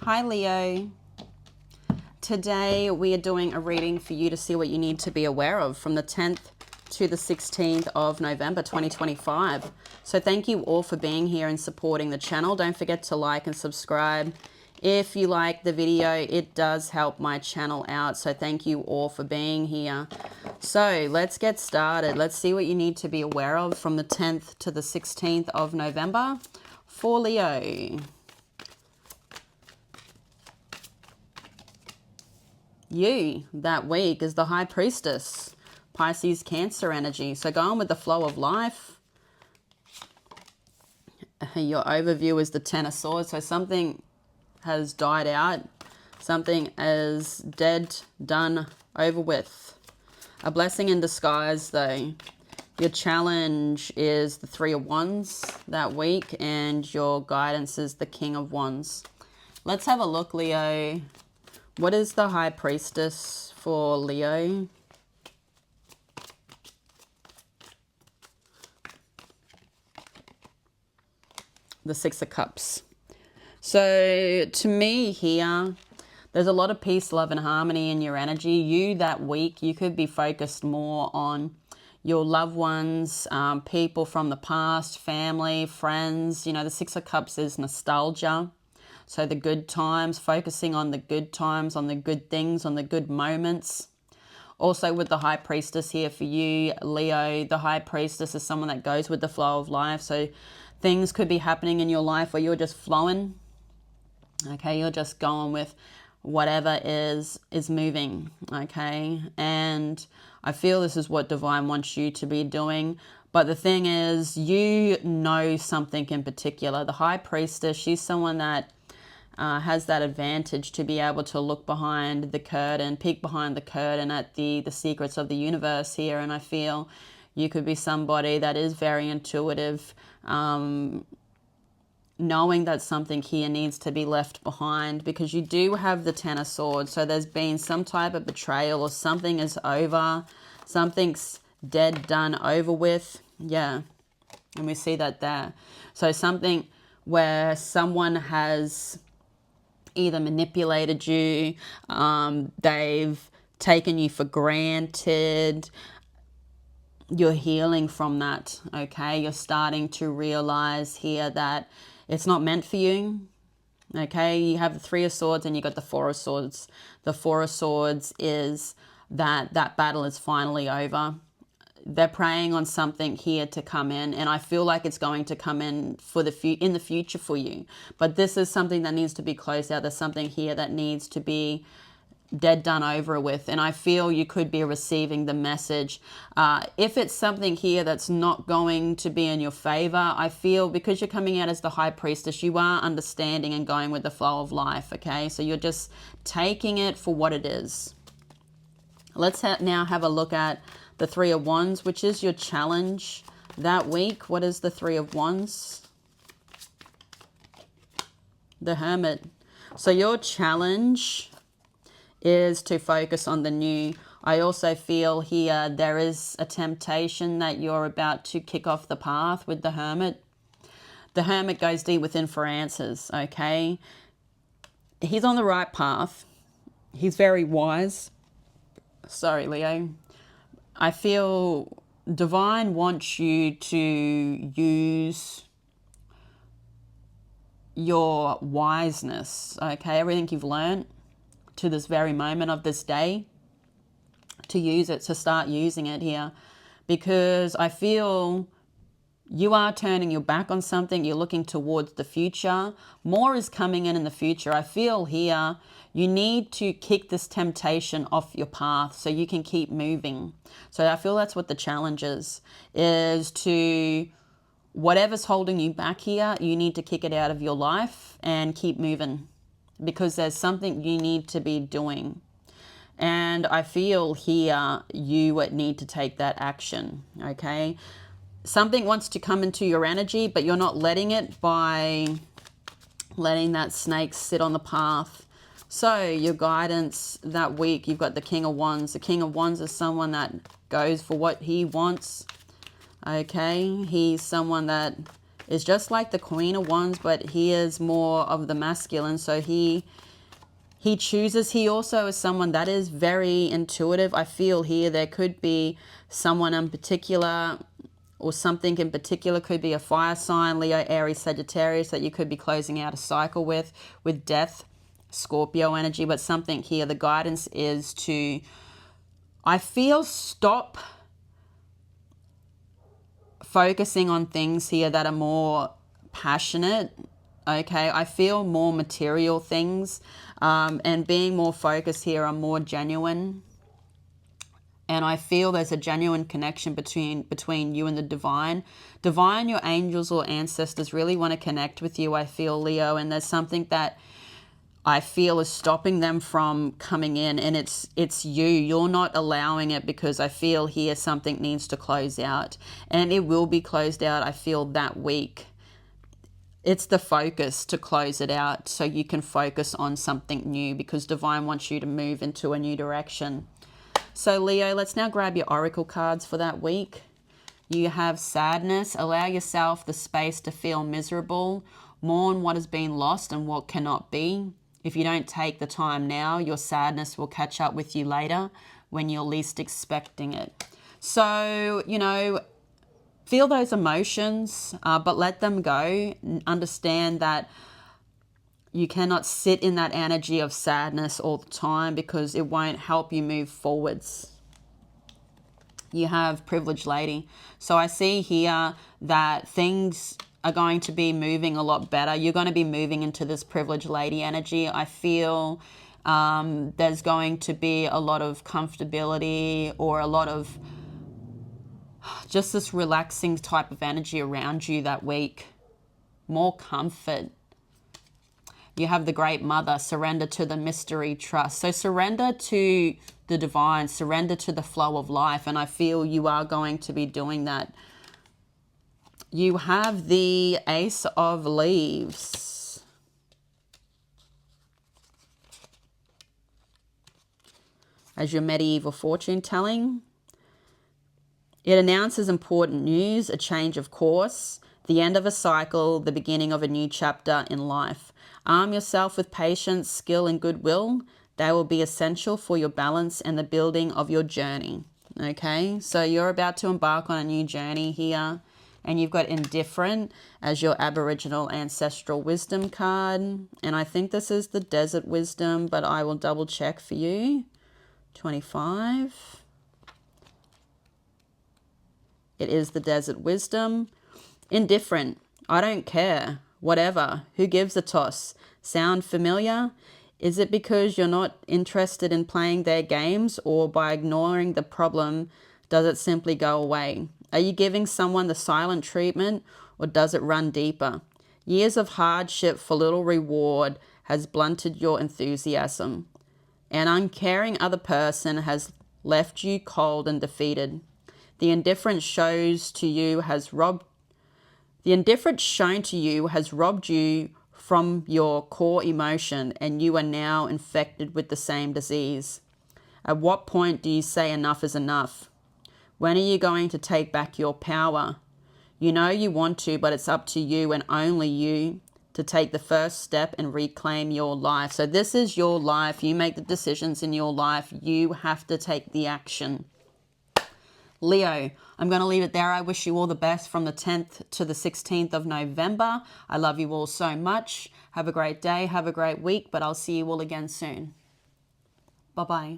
Hi Leo. Today we are doing a reading for you to see what you need to be aware of from the 10th to the 16th of November 2025. So thank you all for being here and supporting the channel. Don't forget to like and subscribe. If you like the video, it does help my channel out. So thank you all for being here. So let's get started. Let's see what you need to be aware of from the 10th to the 16th of November for Leo. You, that week, is the High Priestess, Pisces Cancer energy. So go on with the flow of life. Your overview is the Ten of Swords. So something has died out. Something is dead, done, over with. A blessing in disguise, though. Your challenge is the Three of Wands that week, and your guidance is the King of Wands. Let's have a look, Leo. What is the High Priestess for Leo? The Six of Cups. So to me here, there's a lot of peace, love, and harmony in your energy. You that week, you could be focused more on your loved ones, people from the past, family, friends. You know, the Six of Cups is nostalgia. So the good times, focusing on the good times, on the good things, on the good moments. Also with the High Priestess here for you, Leo, the High Priestess is someone that goes with the flow of life. So things could be happening in your life where you're just flowing. Okay, you're just going with whatever is moving. Okay, and I feel this is what Divine wants you to be doing. But the thing is, you know something in particular. The High Priestess, she's someone that has that advantage to be able to look behind the curtain, peek behind the curtain at the secrets of the universe here. And I feel you could be somebody that is very intuitive, knowing that something here needs to be left behind, because you do have the Ten of Swords. So there's been some type of betrayal, or something is over, something's dead, done, over with. Yeah, and we see that there. So something where someone has either manipulated you, they've taken you for granted. You're healing from that, okay? You're starting to realize here that it's not meant for you, okay? You have the Three of Swords and you got the Four of Swords. The Four of Swords is that battle is finally over. They're praying on something here to come in, and I feel like it's going to come in for in the future for you. But this is something that needs to be closed out. There's something here that needs to be dead, done, over with, and I feel you could be receiving the message. If it's something here that's not going to be in your favor, I feel because you're coming out as the High Priestess, you are understanding and going with the flow of life, okay? So you're just taking it for what it is. Let's now have a look at the Three of Wands, which is your challenge that week. What is the Three of Wands? The Hermit. So your challenge is to focus on the new. I also feel here there is a temptation that you're about to kick off the path with the Hermit. The Hermit goes deep within for answers, okay? He's on the right path. He's very wise. Sorry, Leo. I feel Divine wants you to use your wiseness, okay? Everything you've learned to this very moment of this day, to use it, to start using it here. Because I feel you are turning your back on something. You're looking towards the future. More is coming in the future. I feel here you need to kick this temptation off your path so you can keep moving. So I feel that's what the challenge is to whatever's holding you back here, you need to kick it out of your life and keep moving, because there's something you need to be doing. And I feel here you need to take that action, okay? Something wants to come into your energy, but you're not letting it by letting that snake sit on the path. So your guidance that week, you've got the King of Wands. The King of Wands is someone that goes for what he wants. Okay, he's someone that is just like the Queen of Wands, but he is more of the masculine. So he chooses. He also is someone that is very intuitive. I feel here there could be someone in particular, or something in particular, could be a fire sign, Leo, Aries, Sagittarius, that you could be closing out a cycle with death, Scorpio energy. But something here, the guidance is to, I feel, stop focusing on things here that are more passionate. Okay, I feel more material things, and being more focused here on more genuine. And I feel there's a genuine connection between you and the divine. Divine, your angels or ancestors really want to connect with you, I feel, Leo. And there's something that I feel is stopping them from coming in. And it's you. You're not allowing it, because I feel here something needs to close out. And it will be closed out, I feel, that week. It's the focus to close it out so you can focus on something new, because divine wants you to move into a new direction. So Leo, let's now grab your oracle cards for that week. You have sadness. Allow yourself the space to feel miserable. Mourn what has been lost and what cannot be. If you don't take the time now, your sadness will catch up with you later when you're least expecting it. So, feel those emotions, but let them go. Understand that you cannot sit in that energy of sadness all the time, because it won't help you move forwards. You have privileged lady. So I see here that things are going to be moving a lot better. You're going to be moving into this privileged lady energy. I feel there's going to be a lot of comfortability, or a lot of just this relaxing type of energy around you that week. More comfort. You have the Great Mother, surrender to the mystery, trust. So surrender to the divine, surrender to the flow of life. And I feel you are going to be doing that. You have the Ace of Leaves. As your medieval fortune telling. It announces important news, a change of course, the end of a cycle, the beginning of a new chapter in life. Arm yourself with patience, skill, and goodwill. They will be essential for your balance and the building of your journey. Okay, so you're about to embark on a new journey here. And you've got Indifferent as your Aboriginal Ancestral Wisdom card. And I think this is the Desert Wisdom, but I will double check for you. 25. It is the Desert Wisdom. Indifferent. I don't care. Whatever. Who gives a toss? Sound familiar? Is it because you're not interested in playing their games, or by ignoring the problem, does it simply go away? Are you giving someone the silent treatment, or does it run deeper? Years of hardship for little reward has blunted your enthusiasm. An uncaring other person has left you cold and defeated. The indifference shown to you has robbed you from your core emotion, and you are now infected with the same disease. At what point do you say enough is enough? When are you going to take back your power? You know you want to, but it's up to you, and only you, to take the first step and reclaim your life. So this is your life. You make the decisions in your life. You have to take the action. Leo, I'm going to leave it there. I wish you all the best from the 10th to the 16th of November. I love you all so much. Have a great day. Have a great week, but I'll see you all again soon. Bye-bye.